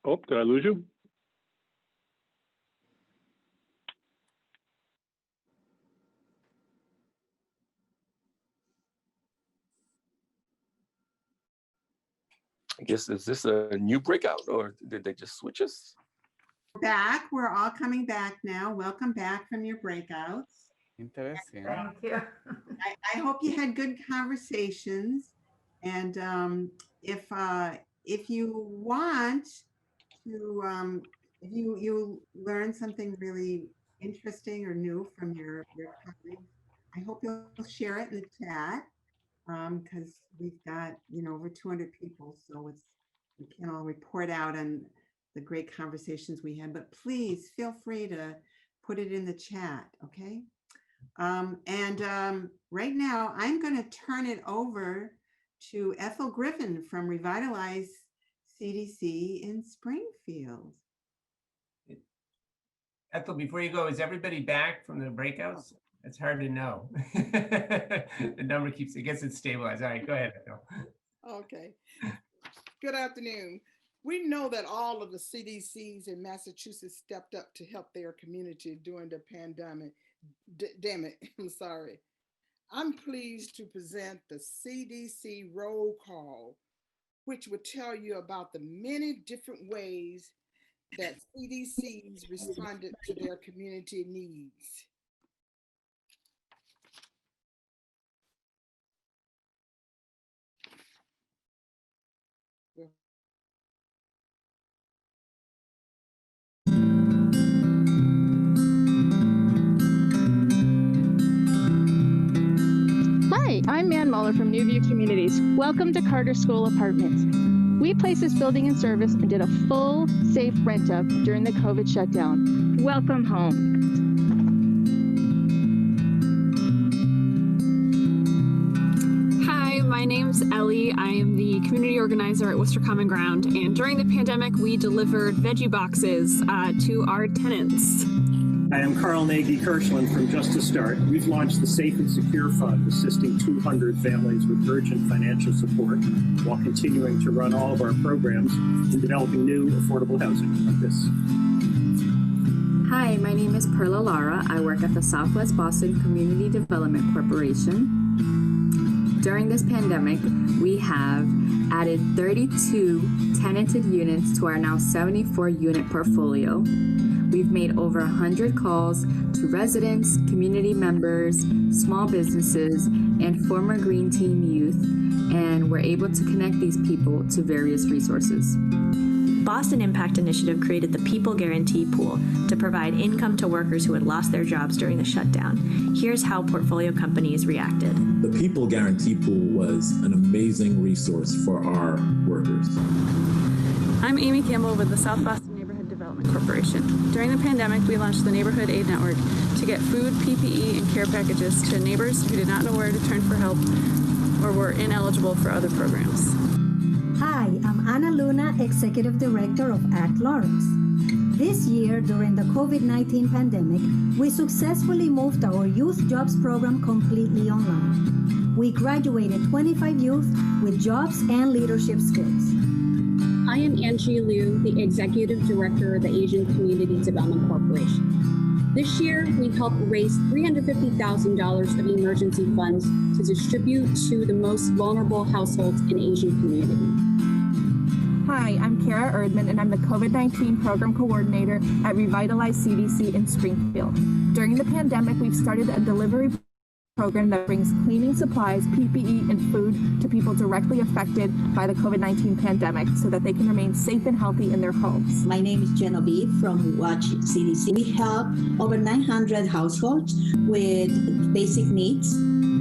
oh, did I lose you? I guess, is this a new breakout or did they just switch us? Back, we're all coming back now. Welcome back from your breakouts. Interesting. Thank you. I hope you had good conversations. And if you want to, if you learn something really interesting or new from your colleagues, I hope you'll share it in the chat, because we've got, over 200 people, so we can't all report out on the great conversations we had, but please feel free to put it in the chat, okay? Right now, I'm going to turn it over to Ethel Griffin from Revitalize CDC in Springfield. Ethel, before you go, is everybody back from the breakouts? It's hard to know. The number keeps, I guess it's stabilized. All right, go ahead, Ethel. Okay. Good afternoon. We know that all of the CDCs in Massachusetts stepped up to help their community during the pandemic. Damn it, I'm sorry. I'm pleased to present the CDC roll call, which will tell you about the many different ways that CDCs responded to their community needs. Hi, I'm Ann Muller from New View Communities. Welcome to Carter School Apartments. We placed this building in service and did a full, safe rent up during the COVID shutdown. Welcome home. Hi, my name's Ellie. I am the community organizer at Worcester Common Ground, and during the pandemic, we delivered veggie boxes to our tenants. I am Carl Nagy Kirschland from Just to Start. We've launched the Safe and Secure Fund, assisting 200 families with urgent financial support while continuing to run all of our programs in developing new affordable housing like this. Hi, my name is Perla Lara. I work at the Southwest Boston Community Development Corporation. During this pandemic, we have added 32 tenanted units to our now 74 unit portfolio. We've made over 100 calls to residents, community members, small businesses, and former Green Team youth, and we're able to connect these people to various resources. Boston Impact Initiative created the People Guarantee Pool to provide income to workers who had lost their jobs during the shutdown. Here's how portfolio companies reacted. The People Guarantee Pool was an amazing resource for our workers. I'm Amy Campbell with the South Boston Neighborhood Development Corporation. During the pandemic, we launched the Neighborhood Aid Network to get food, PPE, and care packages to neighbors who did not know where to turn for help or were ineligible for other programs. Hi, I'm Ana Luna, Executive Director of Act Lawrence. This year, during the COVID-19 pandemic, we successfully moved our Youth Jobs program completely online. We graduated 25 youth with jobs and leadership skills. I am Angie Liu, the Executive Director of the Asian Community Development Corporation. This year, we helped raise $350,000 of emergency funds to distribute to the most vulnerable households in Asian community. Hi, I'm Kara Erdman, and I'm the COVID-19 Program Coordinator at Revitalize CDC in Springfield. During the pandemic, we've started a delivery program that brings cleaning supplies, PPE, and food to people directly affected by the COVID-19 pandemic so that they can remain safe and healthy in their homes. My name is Genevieve from Watch CDC. We help over 900 households with basic needs,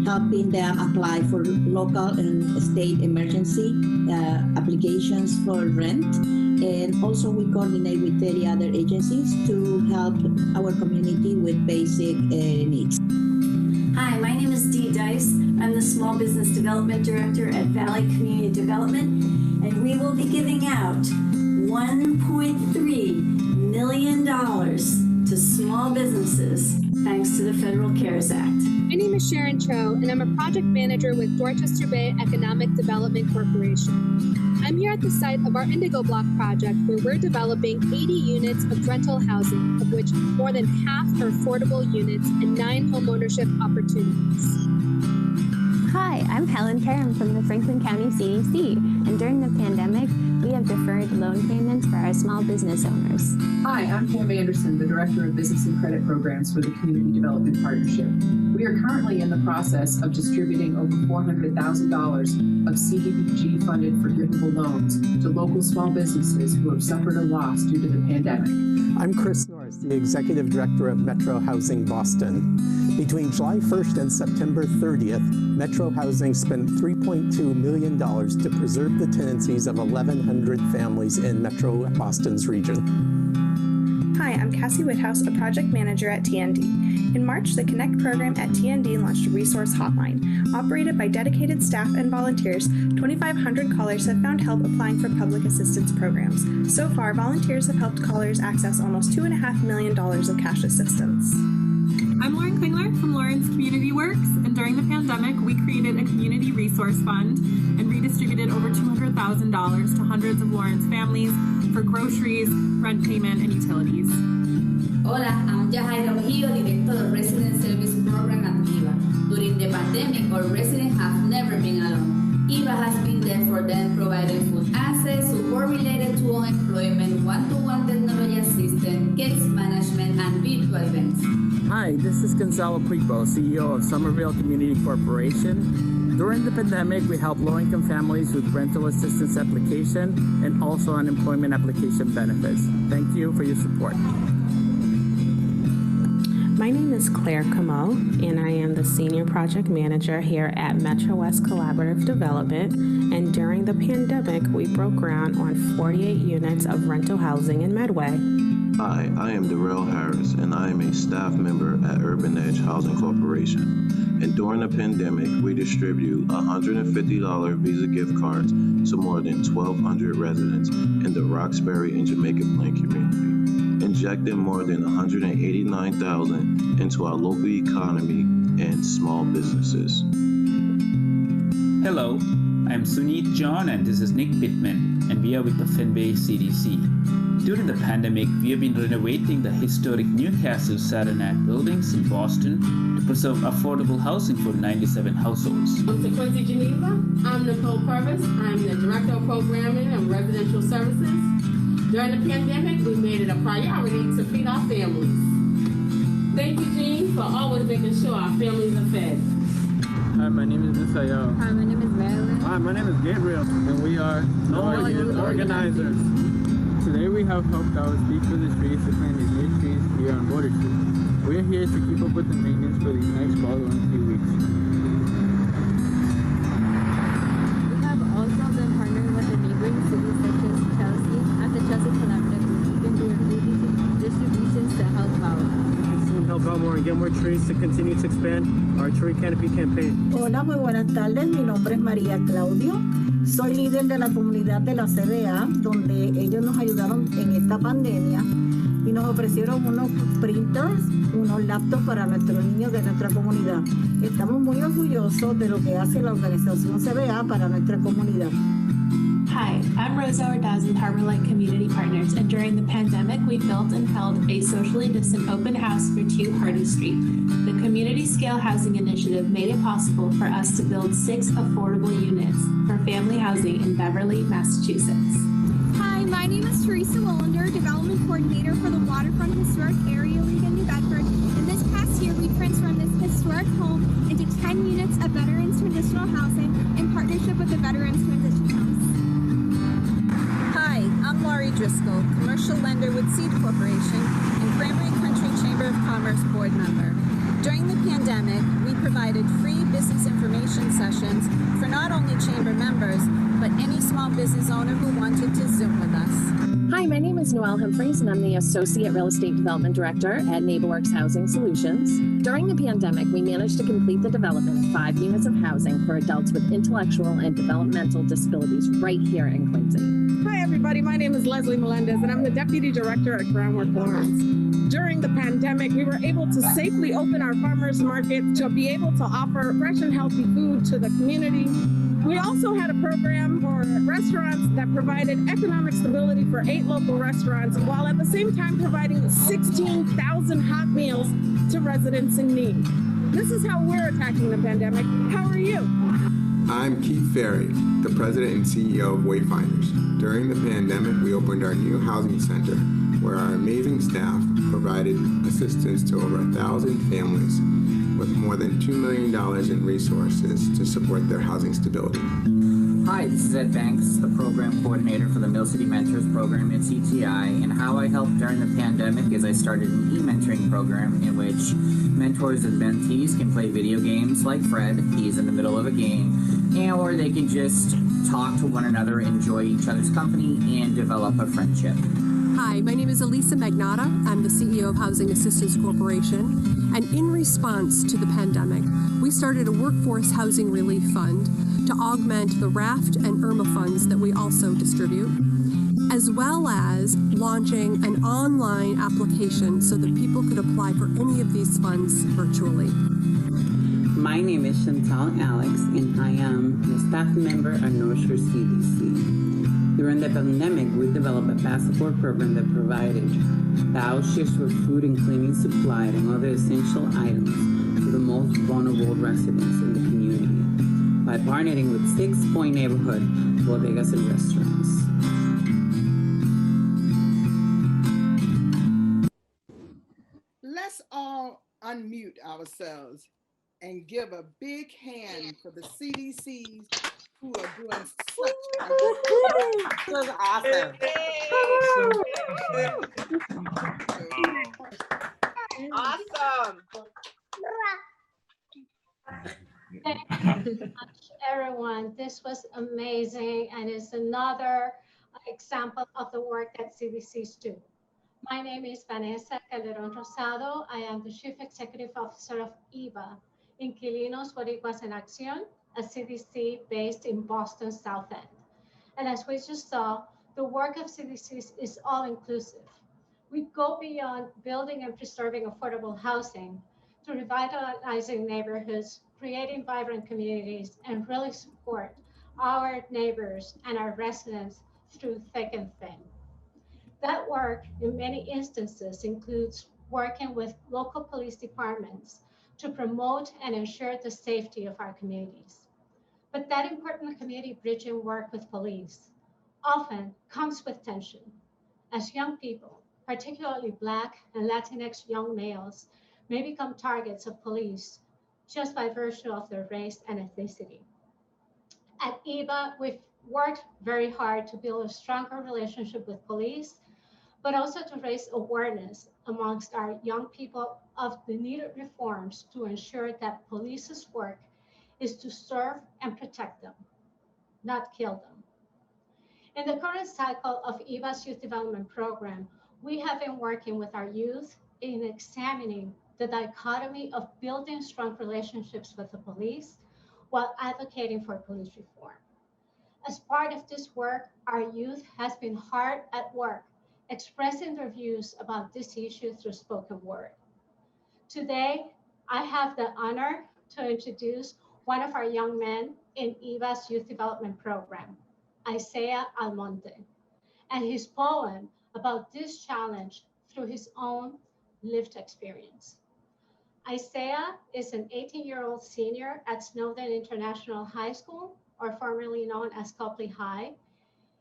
helping them apply for local and state emergency applications for rent. And also we coordinate with 30 other agencies to help our community with basic needs. Hi, my name is Dee Dice. I'm the Small Business Development Director at Valley Community Development, and we will be giving out $1.3 million to small businesses thanks to the Federal CARES Act. My name is Sharon Cho, and I'm a project manager with Dorchester Bay Economic Development Corporation. I'm here at the site of our Indigo Block project, where we're developing 80 units of rental housing, of which more than half are affordable units and 9 homeownership opportunities. Hi, I'm Helen Karam from the Franklin County CDC, and during the pandemic, we have deferred loan payments for our small business owners. Hi, I'm Pam Anderson, the Director of Business and Credit Programs for the Community Development Partnership. We are currently in the process of distributing over $400,000 of CDBG-funded forgivable loans to local small businesses who have suffered a loss due to the pandemic. I'm Chris Norris, the Executive Director of Metro Housing Boston. Between July 1st and September 30th, Metro Housing spent $3.2 million to preserve the tenancies of 1,100 families in Metro Boston's region. Hi, I'm Cassie Whithouse, a project manager at TND. In March, the Connect program at TND launched a resource hotline. Operated by dedicated staff and volunteers, 2,500 callers have found help applying for public assistance programs. So far, volunteers have helped callers access almost $2.5 million of cash assistance. I'm Lauren Klingler from Lawrence Community Works, and during the pandemic, we created a community resource fund and redistributed over $200,000 to hundreds of Lawrence families for groceries, rent payment, and utilities. Hola, I'm Jahaira Mejio, Director of Resident Service Program at EVA. During the pandemic, our residents have never been alone. EVA has been there for them, providing food access, support related to unemployment, one-to-one technology assistance, case management, and virtual events. Hi, this is Gonzalo Pripo, CEO of Somerville Community Corporation. During the pandemic, we helped low-income families with rental assistance application and also unemployment application benefits. Thank you for your support. My name is Claire Camo, and I am the Senior Project Manager here at Metro West Collaborative Development. And during the pandemic, we broke ground on 48 units of rental housing in Medway. Hi, I am Darrell Harris, and I am a staff member at Urban Edge Housing Corporation. And during the pandemic, we distribute $150 Visa gift cards to more than 1,200 residents in the Roxbury and Jamaica Plain community, injecting more than $189,000 into our local economy and small businesses. Hello, I'm Suneet John, and this is Nick Pittman, and we are with the Fenway CDC. During the pandemic, we have been renovating the historic Newcastle Saranac buildings in Boston to preserve affordable housing for 97 households. I'm to Quincy, Geneva. I'm Nicole Purvis. I'm the Director of Programming and Residential Services. During the pandemic, we made it a priority to feed our families. Thank you, Jean, for always making sure our families are fed. Hi, my name is Misael. Hi, my name is Marilyn. Hi, my name is Gabriel, and we are NOAA Youth Organizers. Today we have helped our Speak for the Streets to plant these new trees here on Border Street. We are here to keep up with the maintenance for these next following few weeks. We have also been partnering with the neighboring cities such as Chelsea. At the Chelsea Collaborative, we've been doing food distributions to help out. Help out more and get more trees to continue to expand our tree canopy campaign. Hola, muy buenas tardes. Mi nombre es María Claudio. Soy líder de la comunidad de la CDA, donde ellos nos ayudaron en esta pandemia y nos ofrecieron unos printers, unos laptops para nuestros niños de nuestra comunidad. Estamos muy orgullosos de lo que hace la organización CDA para nuestra comunidad. Hi, I'm Rosa Ordaz with Harbor Light Community Partners, and during the pandemic, we built and held a socially distant open house for 2 Hardy Street. The Community Scale Housing Initiative made it possible for us to build 6 affordable units for family housing in Beverly, Massachusetts. Hi, my name is Teresa Willender, Development Coordinator for the Waterfront Historic Area League in New Bedford. And this past year, we transformed this historic home into 10 units of Veterans Transitional Housing in partnership with the Veterans Transition House. Hi, I'm Laurie Driscoll, Commercial Lender with Seed Corporation and Cranberry Country Chamber of Commerce Board Member. During the pandemic, we provided free business information sessions for not only Chamber members, but any small business owner who wanted to Zoom with us. Hi, my name is Noelle Humphreys, and I'm the Associate Real Estate Development Director at NeighborWorks Housing Solutions. During the pandemic, we managed to complete the development of 5 units of housing for adults with intellectual and developmental disabilities right here in Quincy. Hi, everybody. My name is Leslie Melendez, and I'm the Deputy Director at Groundwork Lawrence. during the pandemic, we were able to safely open our farmers market to be able to offer fresh and healthy food to the community. We also had a program for restaurants that provided economic stability for 8 local restaurants, while at the same time providing 16,000 hot meals to residents in need. This is how we're attacking the pandemic. How are you? I'm Keith Ferry, the president and CEO of Wayfinders. During the pandemic, we opened our new housing center, where our amazing staff provided assistance to over 1,000 families with more than $2 million in resources to support their housing stability. Hi, this is Ed Banks, the program coordinator for the Mill City Mentors program at CTI, and how I helped during the pandemic is I started an e-mentoring program in which mentors and mentees can play video games like Fred, he's in the middle of a game, or they can just talk to one another, enjoy each other's company, and develop a friendship. Hi, my name is Elisa Magnata. I'm the CEO of Housing Assistance Corporation. And in response to the pandemic, we started a workforce housing relief fund to augment the RAFT and IRMA funds that we also distribute, as well as launching an online application so that people could apply for any of these funds virtually. My name is Chantal Alex, and I am a staff member at North Shore CDC. During the pandemic, we developed a passport program that provided vouchers for food and cleaning supplies and other essential items to the most vulnerable residents in the community by partnering with 6 Point neighborhood bodegas and restaurants. Let's all unmute ourselves and give a big hand for the CDCs who are doing such a This was awesome. Awesome. Thank you so much, everyone. This was amazing, and it's another example of the work that CDCs do. My name is Vanessa Calderon Rosado. I am the Chief Executive Officer of IVA, Inquilinos Boricuas en Acción, a CDC based in Boston South End. And as we just saw, the work of CDCs is all inclusive. We go beyond building and preserving affordable housing to revitalizing neighborhoods, creating vibrant communities, and really support our neighbors and our residents through thick and thin. That work, in many instances, includes working with local police departments to promote and ensure the safety of our communities. But that important community bridging work with police often comes with tension, as young people, particularly Black and Latinx young males, may become targets of police just by virtue of their race and ethnicity. At IVA, we've worked very hard to build a stronger relationship with police, but also to raise awareness amongst our young people of the needed reforms to ensure that police's work is to serve and protect them, not kill them. In the current cycle of IVA's Youth Development Program, we have been working with our youth in examining the dichotomy of building strong relationships with the police while advocating for police reform. As part of this work, our youth has been hard at work expressing their views about this issue through spoken word. Today, I have the honor to introduce one of our young men in IVA's Youth Development Program, Isaiah Almonte, and his poem about this challenge through his own lived experience. Isaiah is an 18-year-old senior at Snowden International High School, or formerly known as Copley High.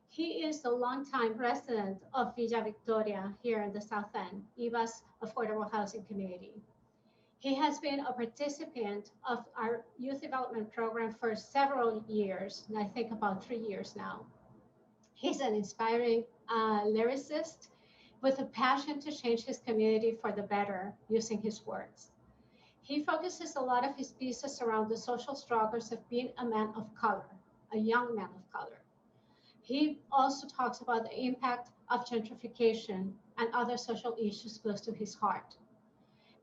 He is a longtime resident of Villa Victoria here in the South End, IVA's affordable housing community. He has been a participant of our youth development program for several years, and I think about 3 years now. He's an inspiring lyricist with a passion to change his community for the better using his words. He focuses a lot of his pieces around the social struggles of being a man of color, a young man of color. He also talks about the impact of gentrification and other social issues close to his heart.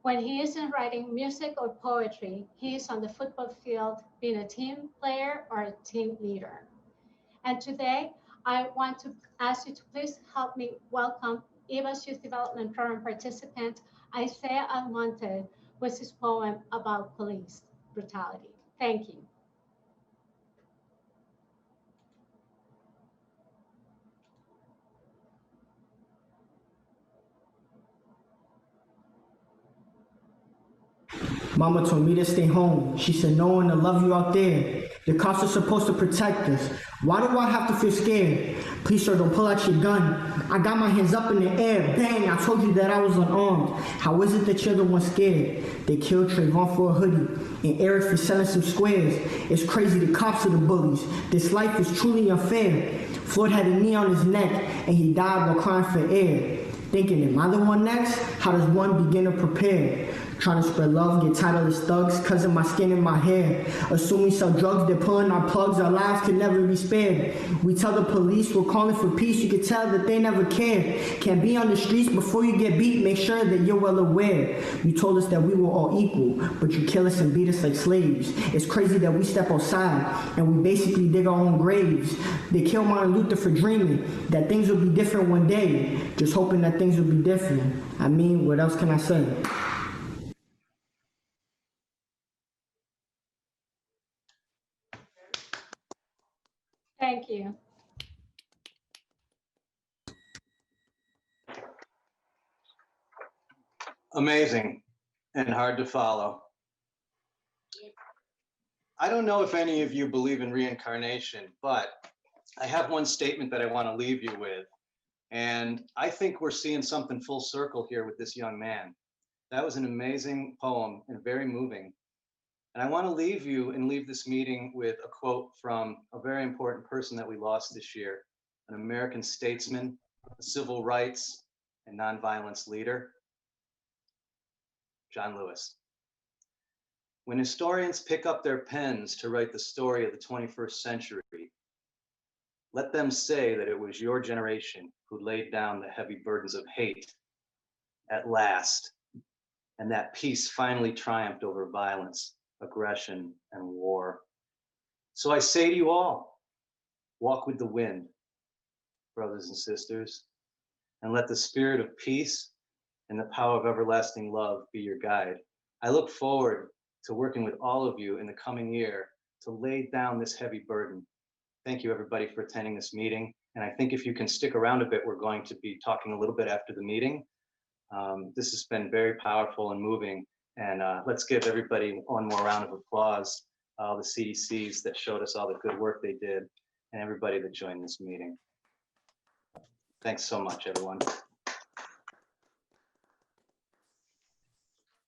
When he isn't writing music or poetry, he is on the football field being a team player or a team leader. And today, I want to ask you to please help me welcome EVA's Youth Development Program participant, Isaiah Almonte, with his poem about police brutality. Thank you. Mama told me to stay home. She said no one to love you out there. The cops are supposed to protect us. Why do I have to feel scared? Please, sir, don't pull out your gun. I got my hands up in the air. Bang, I told you that I was unarmed. How is it that you're the one scared? They killed Trayvon for a hoodie and Eric for selling some squares. It's crazy, the cops are the bullies. This life is truly unfair. Floyd had a knee on his neck and he died while crying for air. Thinking, am I the one next? How does one begin to prepare? Trying to spread love, get titled as thugs, cause of my skin and my hair. Assuming sell drugs, they're pulling our plugs, our lives could never be spared. We tell the police we're calling for peace, you can tell that they never care. Can't be on the streets before you get beat, make sure that you're well aware. You told us that we were all equal, but you kill us and beat us like slaves. It's crazy that we step outside and we basically dig our own graves. They killed Martin Luther for dreaming that things would be different one day, just hoping that things would be different. I mean, what else can I say? Thank you. Amazing and hard to follow. I don't know if any of you believe in reincarnation, but I have one statement that I want to leave you with. And I think we're seeing something full circle here with this young man. That was an amazing poem and very moving. And I want to leave you and leave this meeting with a quote from a very important person that we lost this year, an American statesman, a civil rights and nonviolence leader, John Lewis. When historians pick up their pens to write the story of the 21st century, let them say that it was your generation who laid down the heavy burdens of hate at last, and that peace finally triumphed over violence, aggression, and war. So I say to you all, walk with the wind, brothers and sisters, and let the spirit of peace and the power of everlasting love be your guide. I look forward to working with all of you in the coming year to lay down this heavy burden. Thank you, everybody, for attending this meeting. And I think if you can stick around a bit, we're going to be talking a little bit after the meeting. This has been very powerful and moving. And let's give everybody one more round of applause, all the CDCs that showed us all the good work they did, and everybody that joined this meeting. Thanks so much, everyone.